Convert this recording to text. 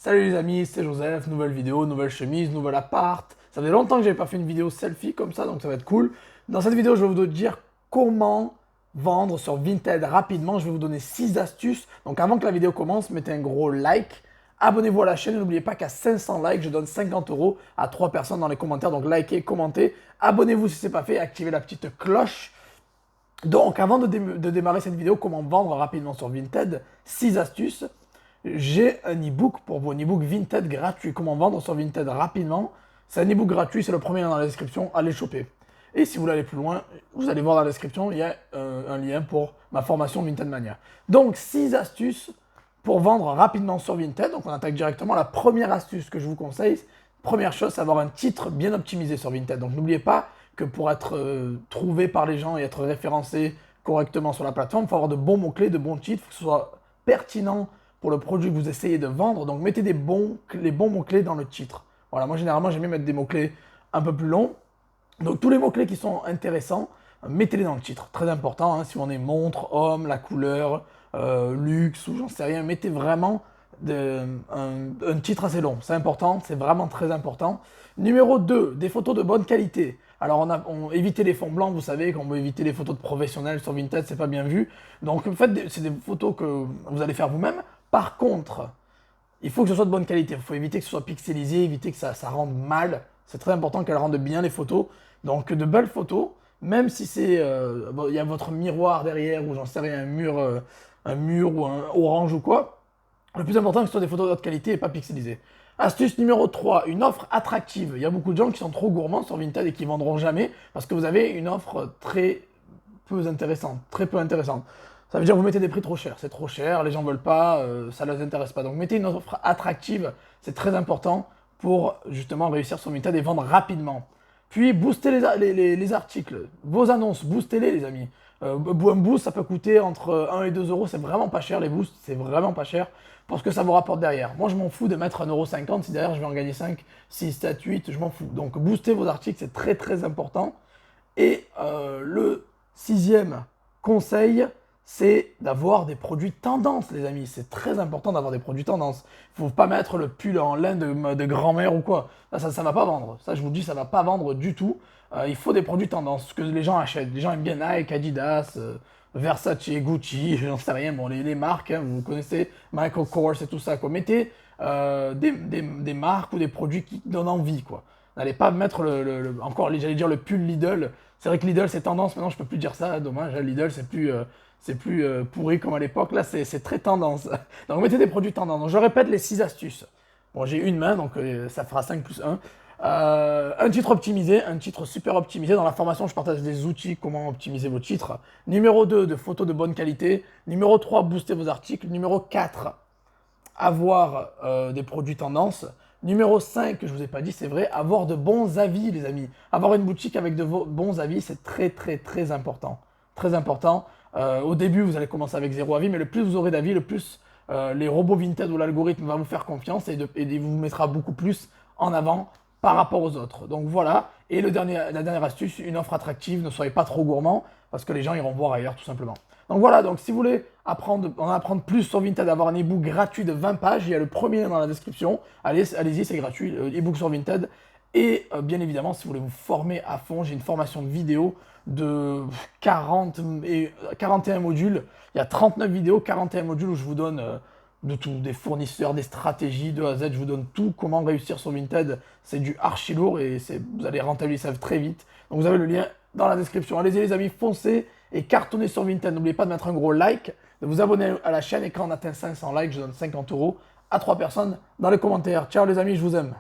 Salut les amis, c'est Joseph, nouvelle vidéo, nouvelle chemise, nouvel appart. Ça faisait longtemps que j'avais pas fait une vidéo selfie comme ça, donc ça va être cool. Dans cette vidéo, je vais vous dire comment vendre sur Vinted rapidement. Je vais vous donner 6 astuces. Donc avant que la vidéo commence, mettez un gros like. Abonnez-vous à la chaîne et n'oubliez pas qu'à 500 likes, je donne 50 € à 3 personnes dans les commentaires. Donc likez, commentez. Abonnez-vous si ce n'est pas fait, activez la petite cloche. Donc avant de démarrer cette vidéo, comment vendre rapidement sur Vinted, 6 astuces. J'ai un e-book pour vous, un e-book Vinted gratuit. Comment vendre sur Vinted rapidement. C'est un e-book gratuit, c'est le premier lien dans la description, allez choper. Et si vous voulez aller plus loin, vous allez voir dans la description, il y a un lien pour ma formation Vinted Mania. Donc 6 astuces pour vendre rapidement sur Vinted. Donc on attaque directement. La première astuce que je vous conseille, première chose, c'est avoir un titre bien optimisé sur Vinted. Donc n'oubliez pas que pour être trouvé par les gens et être référencé correctement sur la plateforme, il faut avoir de bons mots-clés, de bons titres, il faut que ce soit pertinent pour le produit que vous essayez de vendre. Donc mettez les bons mots-clés dans le titre. Voilà, moi généralement j'aime bien mettre des mots-clés un peu plus longs. Donc tous les mots-clés qui sont intéressants, mettez-les dans le titre. Très important, hein, si on est montre, homme, la couleur, luxe ou j'en sais rien, mettez vraiment un titre assez long. C'est important, c'est vraiment très important. Numéro 2, des photos de bonne qualité. Alors évitez les fonds blancs, vous savez qu'on veut éviter les photos de professionnels sur Vinted, c'est pas bien vu. Donc en fait, c'est des photos que vous allez faire vous-même. Par contre, il faut que ce soit de bonne qualité. Il faut éviter que ce soit pixelisé, éviter que ça rende mal. C'est très important qu'elle rende bien les photos. Donc de belles photos, même si c'est, il y a votre miroir derrière ou j'en sais rien, un mur ou un orange ou quoi. Le plus important, c'est que ce soit des photos de haute qualité et pas pixelisées. Astuce numéro 3, une offre attractive. Il y a beaucoup de gens qui sont trop gourmands sur Vinted et qui ne vendront jamais parce que vous avez une offre très peu intéressante, très peu intéressante. Ça veut dire que vous mettez des prix trop chers. C'est trop cher, les gens ne veulent pas, ça ne les intéresse pas. Donc mettez une offre attractive, c'est très important pour justement réussir sur Vinted et vendre rapidement. Puis boostez les articles, vos annonces, boostez-les les amis. Un boost, ça peut coûter entre 1 et 2 euros, c'est vraiment pas cher les boosts, c'est vraiment pas cher pour ce que ça vous rapporte derrière. Moi je m'en fous de mettre 1,50 € si derrière je vais en gagner 5, 6, 7, 8, je m'en fous. Donc boostez vos articles, c'est très très important. Et le sixième conseil, c'est d'avoir des produits tendance, les amis. C'est très important d'avoir des produits tendance. Il ne faut pas mettre le pull en laine de grand-mère ou quoi. Là, ça ne va pas vendre. Ça, je vous le dis, ça ne va pas vendre du tout. Il faut des produits tendance, ce que les gens achètent. Les gens aiment bien Nike, Adidas, Versace, Gucci, j'en sais rien. Bon, les marques, hein, vous connaissez, Michael Kors et tout ça, quoi. Mettez des marques ou des produits qui donnent envie, quoi. N'allez pas mettre encore, j'allais dire le pull Lidl. C'est vrai que Lidl, c'est tendance. Maintenant, je peux plus dire ça. Dommage, hein, Lidl, c'est plus pourri comme à l'époque. Là, c'est très tendance. Donc, mettez des produits tendance. Donc, je répète les 6 astuces. Bon, j'ai une main, donc ça fera 5 plus 1. Un titre optimisé, un titre super optimisé. Dans la formation, je partage des outils, comment optimiser vos titres. Numéro 2, de photos de bonne qualité. Numéro 3, booster vos articles. Numéro 4, avoir des produits tendance. Numéro 5, que je ne vous ai pas dit, c'est vrai, avoir de bons avis, les amis. Avoir une boutique avec de bons avis, c'est très, très, très important. Très important. Au début, vous allez commencer avec 0 avis, mais le plus vous aurez d'avis, le plus les robots Vinted ou l'algorithme va vous faire confiance et vous mettra beaucoup plus en avant par rapport aux autres. Donc voilà. Et la dernière astuce, une offre attractive, ne soyez pas trop gourmand parce que les gens iront voir ailleurs tout simplement. Donc voilà, donc si vous voulez en apprendre plus sur Vinted, avoir un e-book gratuit de 20 pages, il y a le premier lien dans la description. Allez-y, c'est gratuit, e-book sur Vinted. Et bien évidemment, si vous voulez vous former à fond, j'ai une formation de vidéo de 41 modules. Il y a 39 vidéos, 41 modules où je vous donne de tout, des fournisseurs, des stratégies de A à Z. Je vous donne tout, comment réussir sur Vinted. C'est du archi lourd et vous allez rentabiliser ça très vite. Donc vous avez le lien dans la description. Allez-y les amis, foncez et cartonnez sur Vinted. N'oubliez pas de mettre un gros like, de vous abonner à la chaîne et quand on atteint 500 likes, je donne 50 € à 3 personnes dans les commentaires. Ciao les amis, je vous aime.